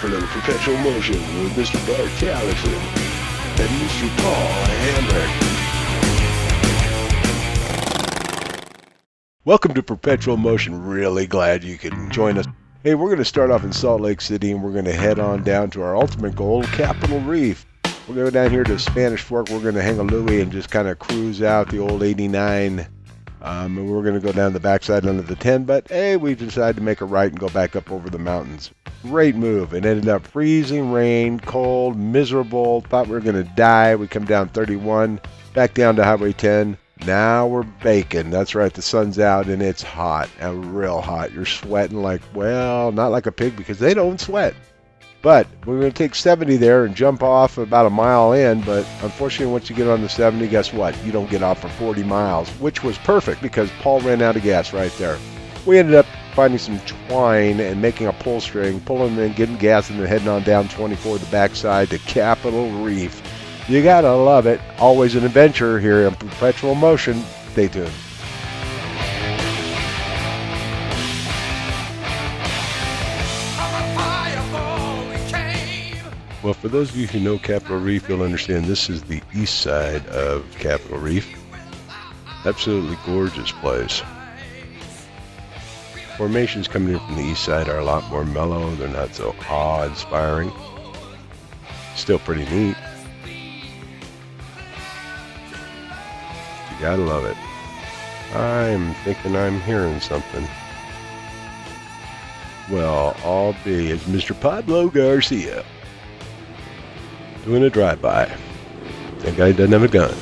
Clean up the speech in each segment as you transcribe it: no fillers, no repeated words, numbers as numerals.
for a little Perpetual Motion with Mr. Bart Tallakson and Mr. Paul Hamric. Welcome to Perpetual Motion. Really glad you could join us. Hey, we're going to start off in Salt Lake City and we're going to head on down to our ultimate goal, Capitol Reef. We're going to go down here to Spanish Fork. We're going to hang a Louie and just kind of cruise out the old 89. And we're going to go down the backside under the 10, but hey, we decided to make a right and go back up over the mountains. Great move. It ended up freezing rain, cold, miserable. Thought we were going to die. We come down 31, back down to Highway 10. Now we're baking. That's right, the sun's out and it's hot, and real hot. You're sweating like, well, not like a pig because they don't sweat. But we're going to take 70 there and jump off about a mile in, but unfortunately once you get on the 70, guess what? You don't get off for 40 miles, which was perfect because Paul ran out of gas right there. We ended up finding some twine and making a pull string, pulling in, getting gas, and then heading on down 24 the backside to Capitol Reef. You gotta love it. Always an adventure here in Perpetual Motion. Stay tuned. Well, for those of you who know Capitol Reef, you'll understand this is the east side of Capitol Reef. Absolutely gorgeous place. Formations coming in from the east side are a lot more mellow. They're not so awe-inspiring. Still pretty neat. You gotta love it. I'm thinking I'm hearing something. Well, I'll be as Mr. Pablo Garcia. Doing a drive-by. That guy doesn't have a gun.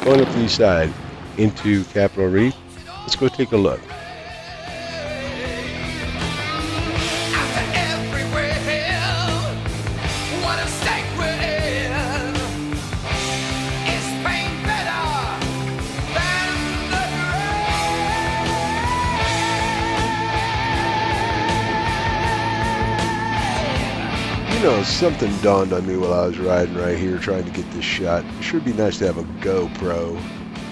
Going up the east side into Capitol Reef. Let's go take a look. You know, something dawned on me while I was riding right here trying to get this shot. It sure would be nice to have a GoPro.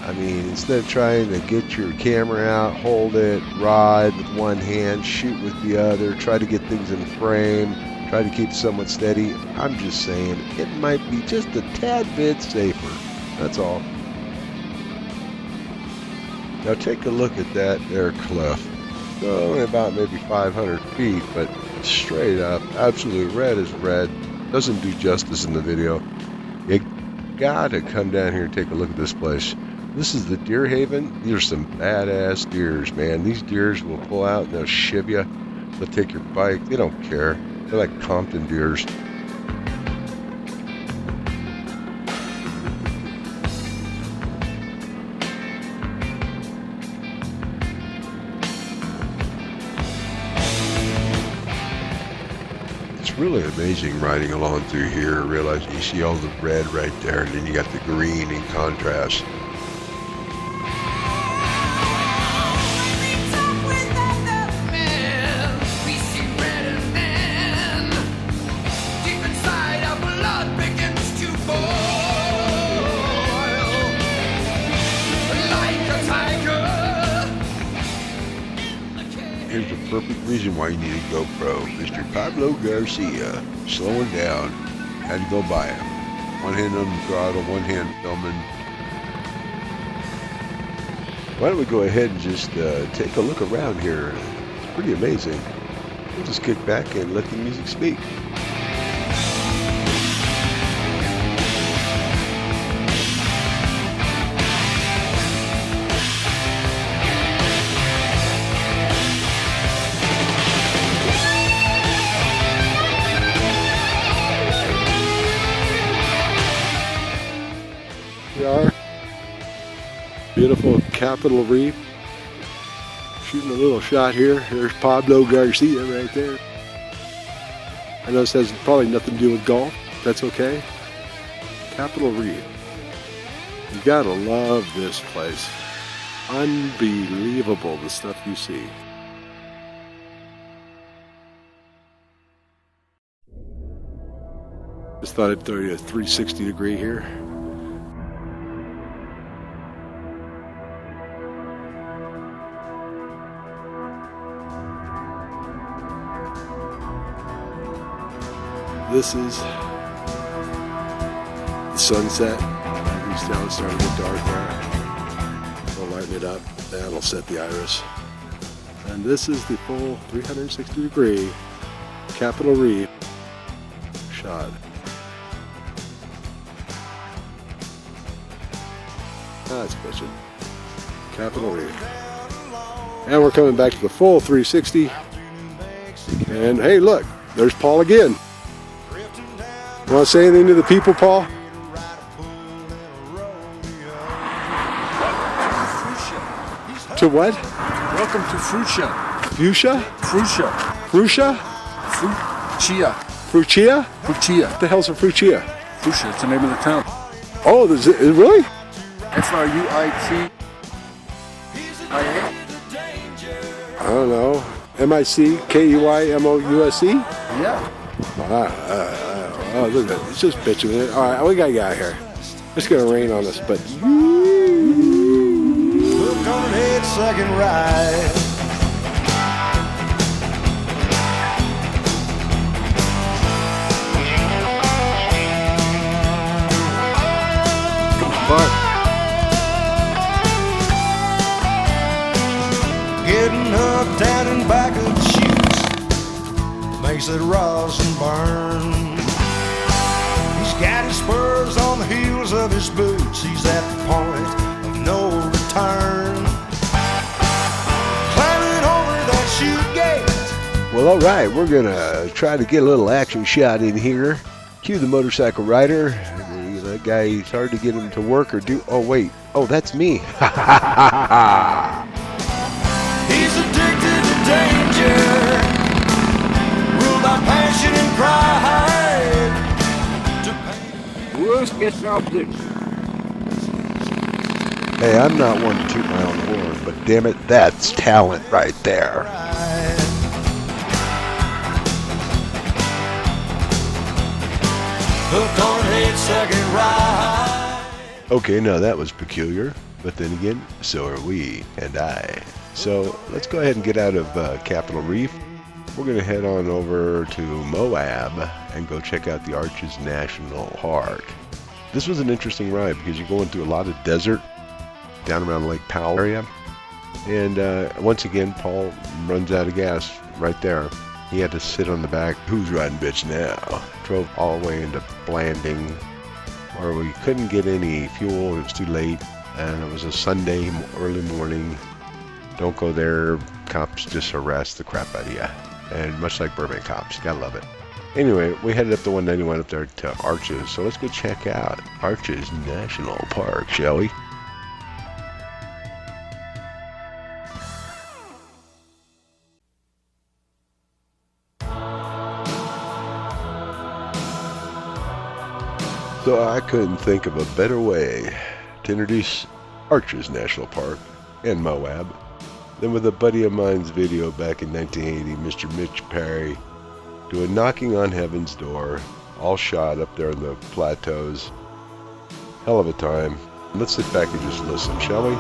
I mean, instead of trying to get your camera out, hold it, ride with one hand, shoot with the other, try to get things in frame, try to keep it somewhat steady, I'm just saying it might be just a tad bit safer. That's all. Now take a look at that there cliff. Only about maybe 500 feet, but straight up, absolute red is red. Doesn't do justice in the video. You gotta come down here and take a look at this place. This is the deer haven. These are some badass deers, man. These deers will pull out and they'll shiv you. They'll take your bike. They don't care. They're like Compton deers. It's really amazing riding along through here, realizing you see all the red right there, and then you got the green in contrast. Here's the perfect reason why you need a GoPro. Mr. Pablo Garcia, slowing down, had to go by him. One hand on the throttle, one hand filming. Why don't we go ahead and just take a look around here. It's pretty amazing. We'll just kick back and let the music speak. We are. Beautiful Capitol Reef. Shooting a little shot here. There's Pablo Garcia right there. I know this has probably nothing to do with golf. That's okay. Capitol Reef. You gotta love this place. Unbelievable, the stuff you see. Just thought I'd throw you a 360 degree here. This is the sunset. You can tell it's starting to get dark there. We'll lighten it up. That'll set the iris. And this is the full 360-degree Capitol Reef shot. That's bitchin'. Capitol Reef. And we're coming back to the full 360. And hey, look, there's Paul again. You want to say anything to the people, Paul? To what? Welcome to Fruitia. Fuchsia? Fruitia. Fruitia? Fruitia. Fruitia? Fruitia. What the hell's a Fruitia? Fruitia, it's the name of the town. Oh, is it really? Fruitia. I don't know. MICKEYMOUSE? Yeah. Oh, look at that. It's just bitching. All right, we got to get out of here. It's going to rain on us, but... Hooked on an 8-second ride. Bart. Getting hooked down in back of the shoes makes it rosin burn. He's got his spurs on the heels of his boots. He's at the point of no return. Climbing over that chute gate. Well, all right, we're going to try to get a little action shot in here. Cue the motorcycle rider. That guy, it's hard to get him to work or do... Oh, wait. Oh, that's me. He's addicted to danger, ruled by passion and pride. Cruz gets off this. Hey, I'm not one to toot my own horn, but damn it, that's talent right there. Hooked on an 8-second ride. Okay, now that was peculiar, but then again, so are we and I. So let's go ahead and get out of Capitol Reef. We're going to head on over to Moab and go check out the Arches National Park. This was an interesting ride because you're going through a lot of desert down around Lake Powell area. And once again, Paul runs out of gas right there. He had to sit on the back. Who's riding bitch now? Drove all the way into Blanding, where we couldn't get any fuel. It was too late, and it was a Sunday early morning. Don't go there. Cops just harass the crap out of you. And much like Burbank cops, gotta love it. Anyway, we headed up the 191 up there to Arches. So let's go check out Arches National Park, shall we? So I couldn't think of a better way to introduce Arches National Park and Moab than with a buddy of mine's video back in 1980, Mr. Mitch Perry, doing Knocking on Heaven's Door, all shot up there in the plateaus. Hell of a time. Let's sit back and just listen, shall we?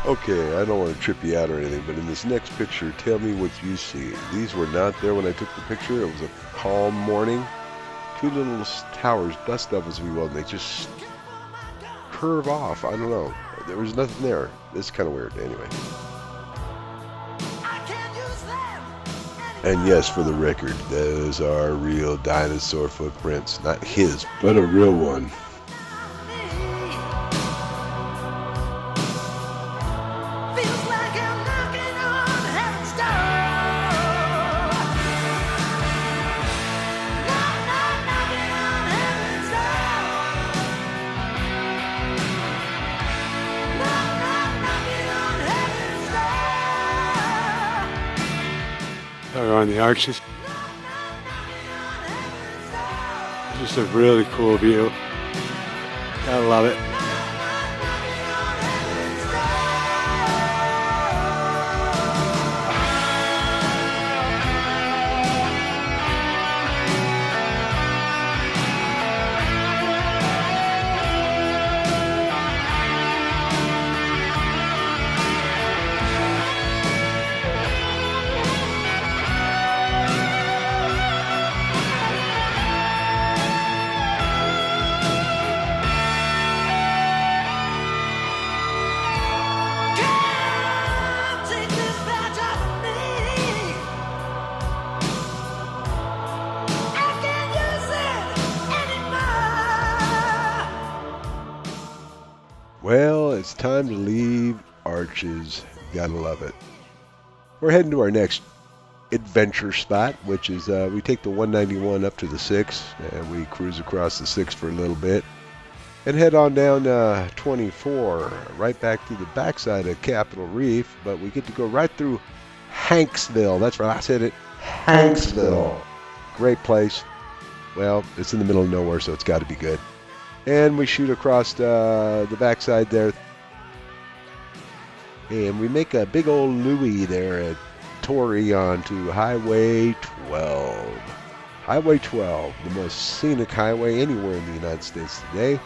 Okay, I don't want to trip you out or anything, but in this next picture, tell me what you see. These were not there when I took the picture. It was a calm morning. Two little towers, dust devils, if you will, and they just curve off. I don't know. There was nothing there. It's kind of weird. Anyway. And yes, for the record, those are real dinosaur footprints. Not his, but a real one. On the Arches. Just a really cool view. I love it. Well, it's time to leave Arches. Gotta love it. We're heading to our next adventure spot, which is we take the 191 up to the 6, and we cruise across the 6 for a little bit, and head on down 24, right back to the backside of Capitol Reef, but we get to go right through Hanksville. That's right, I said it, Hanksville. Great place. Well, it's in the middle of nowhere, so it's got to be good. And we shoot across the backside there. And we make a big old Louie there at Torrey onto Highway 12. Highway 12, the most scenic highway anywhere in the United States today.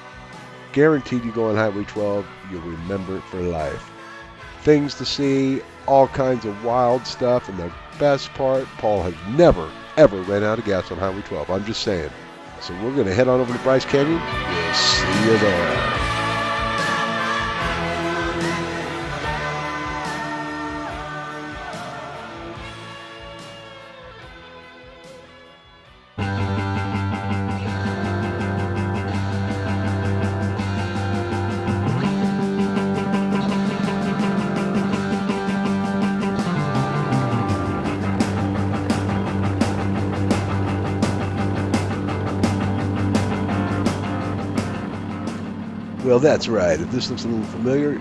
Guaranteed you go on Highway 12, you'll remember it for life. Things to see, all kinds of wild stuff, and the best part, Paul has never, ever ran out of gas on Highway 12. I'm just saying. So we're going to head on over to Bryce Canyon. We'll see you there. Well, that's right. If this looks a little familiar,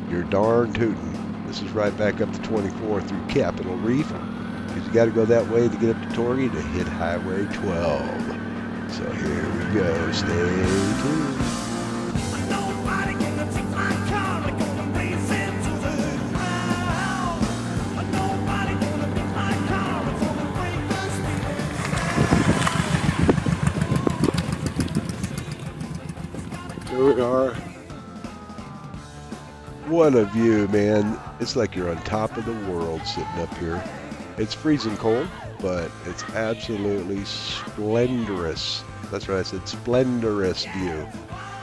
you're darn tootin'. This is right back up to 24 through Capitol Reef, because you got to go that way to get up to Torrey to hit Highway 12. So here we go. Stay tuned. Nobody gonna take my car, I'm gonna race into the ground. Nobody gonna beat my car, I'm gonna break the speed. Here we are. What a view, man. It's like you're on top of the world sitting up here. It's freezing cold, but it's absolutely splendorous. That's right, I said splendorous view.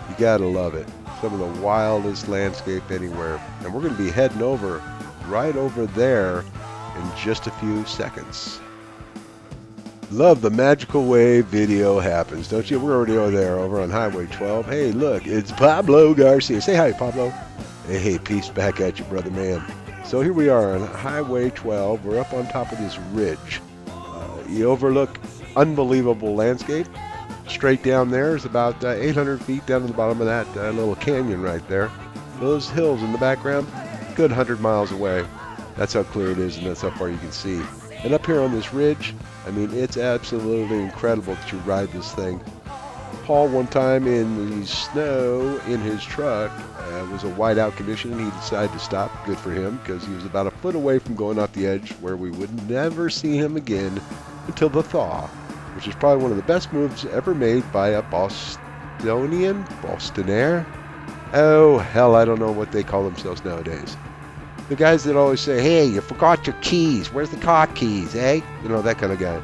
You gotta love it. Some of the wildest landscape anywhere. And we're gonna be heading over, right over there in just a few seconds. Love the magical way video happens, don't you? We're already over there, over on Highway 12. Hey, look, it's Pablo Garcia. Say hi, Pablo. Hey, peace back at you, brother man. So here we are on Highway 12. We're up on top of this ridge. You overlook unbelievable landscape. Straight down there is about 800 feet down to the bottom of that little canyon right there. Those hills in the background, good 100 miles away. That's how clear it is, and that's how far you can see. And up here on this ridge, I mean, it's absolutely incredible that you ride this thing. Paul, one time in the snow in his truck, was a whiteout condition. He decided to stop. Good for him, because he was about a foot away from going off the edge where we would never see him again until the thaw, which is probably one of the best moves ever made by a Bostonaire. Oh, hell, I don't know what they call themselves nowadays. The guys that always say, hey, you forgot your keys. Where's the car keys, eh? You know, that kind of guy.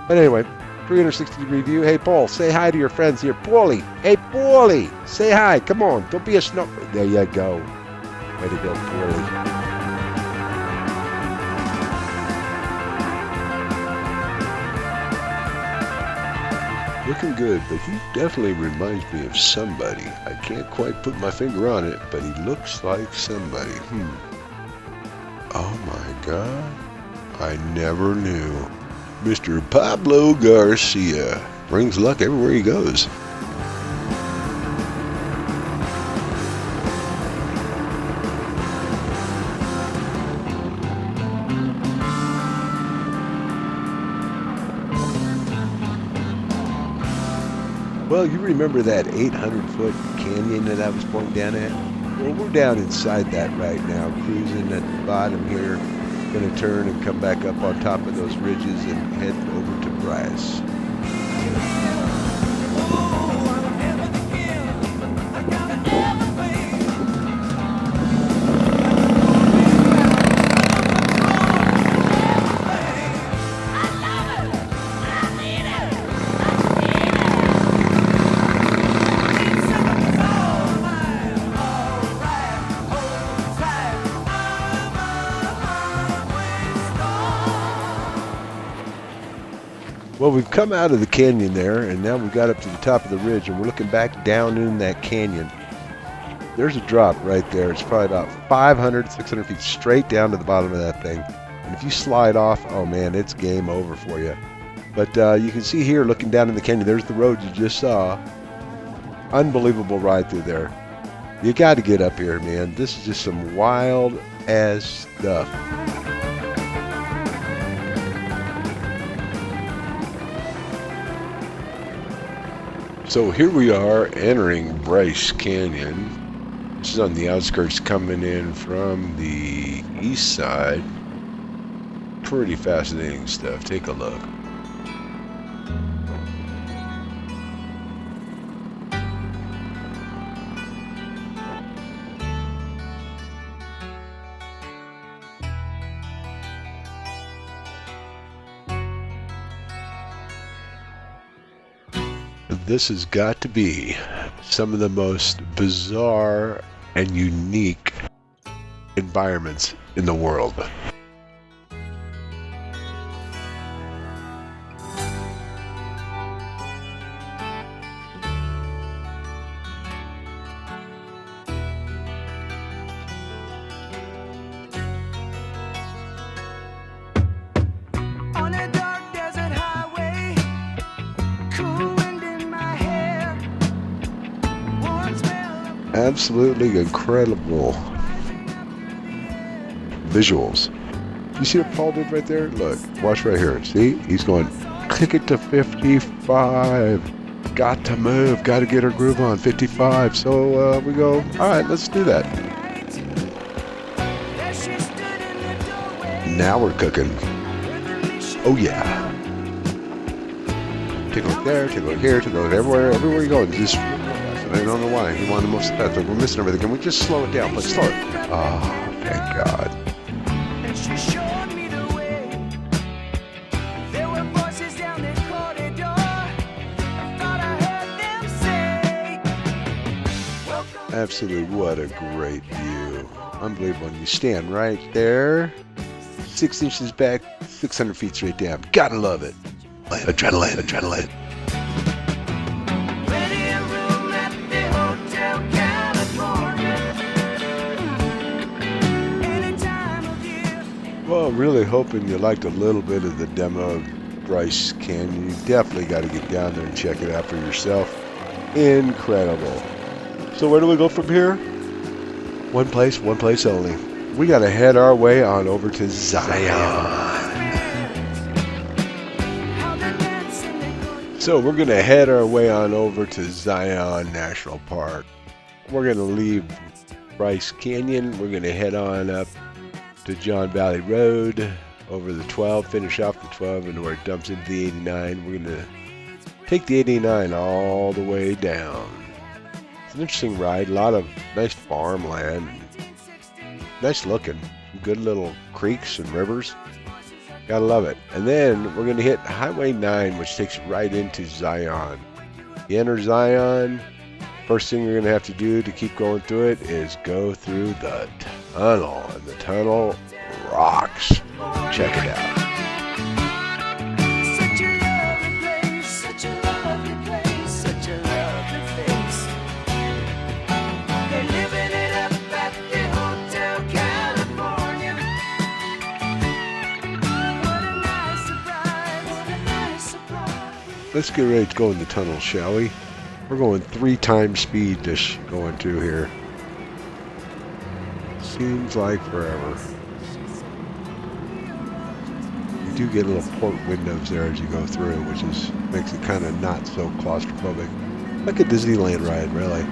But anyway, 360-degree view. Hey, Paul, say hi to your friends here. Paulie. Hey, Paulie. Say hi. Come on. Don't be a snow. There you go. Way to go, Paulie. Looking good, but he definitely reminds me of somebody. I can't quite put my finger on it, but he looks like somebody. Oh my God. I never knew. Mr. Pablo Garcia brings luck everywhere he goes. Well, you remember that 800-foot canyon that I was pointing down at? Well, we're down inside that right now, cruising at the bottom here. Going to turn and come back up on top of those ridges and head over to Bryce. Well, we've come out of the canyon there, and now we've got up to the top of the ridge, and we're looking back down in that canyon. There's a drop right there. It's probably about 500, 600 feet straight down to the bottom of that thing. And if you slide off, oh man, it's game over for you. But you can see here, looking down in the canyon, there's the road you just saw. Unbelievable ride through there. You got to get up here, man. This is just some wild-ass stuff. So here we are entering Bryce Canyon. This is on the outskirts coming in from the east side. Pretty fascinating stuff. Take a look. This has got to be some of the most bizarre and unique environments in the world. On a dark desert highway, cool wind in my hair, warm smell of Absolutely incredible visuals. You see what Paul did right there? Look, watch right here. See? He's going, click it to 55. Got to move. Got to get our groove on. 55. So we go, all right, let's do that. that she stood in the doorway. Now we're cooking. Oh, yeah. Take a look there, take a look here, take a look everywhere. Everywhere you go, just I don't know why. He wanted the most fast. Like, we're missing everything. Can we just slow it down? Let's slow it. Oh, thank God. And she showed me the way. There were voices down the corridor. I thought I heard them say, welcome. Absolutely, what a great view. Unbelievable. And you stand right there, 6 inches back, 600 feet straight down. Gotta love it. Adrenaline, adrenaline. Ready a room at the Hotel California. Any time of year. Well, really hoping you liked a little bit of the demo of Bryce Canyon. You definitely got to get down there and check it out for yourself. Incredible. So where do we go from here? One place only. We got to head our way on over to Zion. So we're going to head our way on over to Zion National Park. We're going to leave Bryce Canyon. We're going to head on up to John Valley Road, over the 12, finish off the 12, and where it dumps into the 89. We're going to take the 89 all the way down. It's an interesting ride, a lot of nice farmland, nice looking, some good little creeks and rivers. Gotta love it. And then we're going to hit Highway 9, which takes you right into Zion. You enter Zion, first thing you're going to have to do to keep going through it is go through the tunnel. And the tunnel rocks. Check it out. Such a lovely place, such a lovely place, such a lovely face. They're living it up at the Hotel California. What a nice surprise, what a nice surprise. Let's get ready to go in the tunnel, shall we? We're going 3 times speed just going through here. Seems like forever. You do get little port windows there as you go through, which makes it kind of not so claustrophobic. Like a Disneyland ride, really.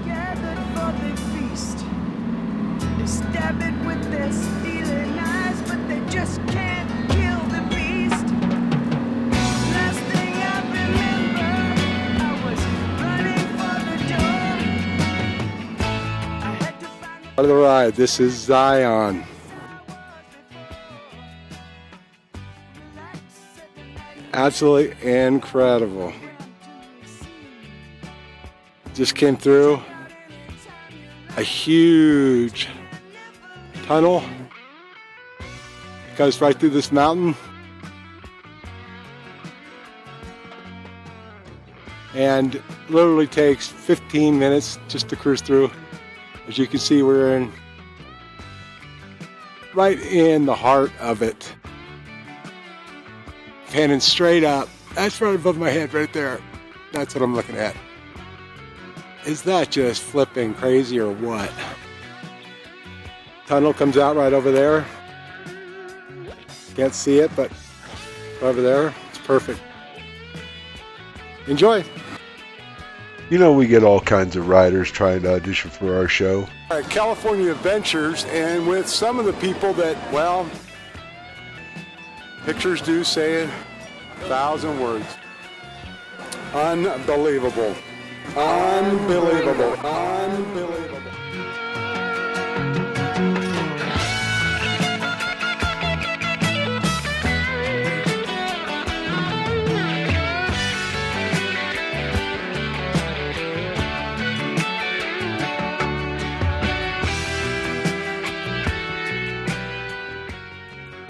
Gathered for the feast. They stab it with their stealing eyes, but they just can't kill the beast. Last thing I remember, I was running for the door. I had to find Part of the ride. This is Zion. Absolutely incredible. Just came through a huge tunnel. It goes right through this mountain. And literally takes 15 minutes just to cruise through. As you can see, we're right in the heart of it. Panning straight up. That's right above my head right there. That's what I'm looking at. Is that just flipping crazy or what? Tunnel comes out right over there. Can't see it, but over there, it's perfect. Enjoy. You know, we get all kinds of riders trying to audition for our show. California Adventures, and with some of the people that, well, pictures do say 1,000 words. Unbelievable. Unbelievable. Unbelievable.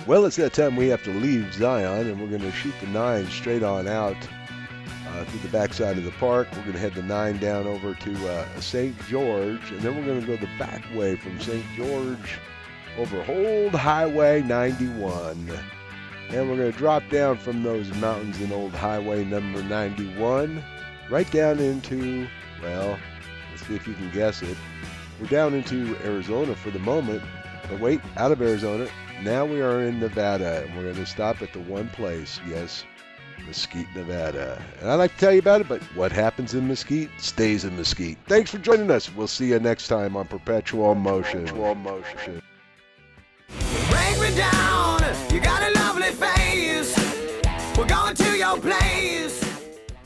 Well, it's that time we have to leave Zion, and we're going to shoot the 9 straight on out through the backside of the park. We're going to head the 9 down over to St. George, and then we're going to go the back way from St. George over Old Highway 91. And we're going to drop down from those mountains in Old Highway number 91 right down into, well, let's see if you can guess it. We're down into Arizona for the moment, but wait, out of Arizona. Now we are in Nevada, and we're going to stop at the one place, yes, Mesquite, Nevada. And I'd like to tell you about it, but what happens in Mesquite stays in Mesquite. Thanks for joining us. We'll see you next time on Perpetual Motion. Break me down, you got a lovely face. We're going to your place.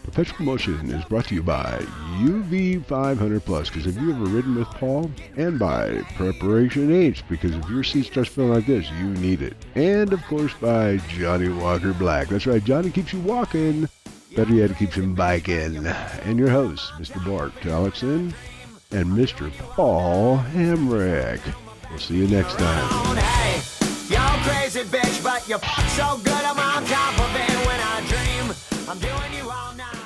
Perpetual Motion is brought to you by UV 500 Plus, because have you ever ridden with Paul? And by Preparation H, because if your seat starts feeling like this, you need it. And of course by Johnny Walker Black. That's right, Johnny keeps you walking. Better yet, it keeps him biking. And your hosts, Mr. Bart Tallakson and Mr. Paul Hamric. We'll see you next time. Hey, you're crazy bitch, but you're so good I'm on top of it when I dream. I'm doing you all night.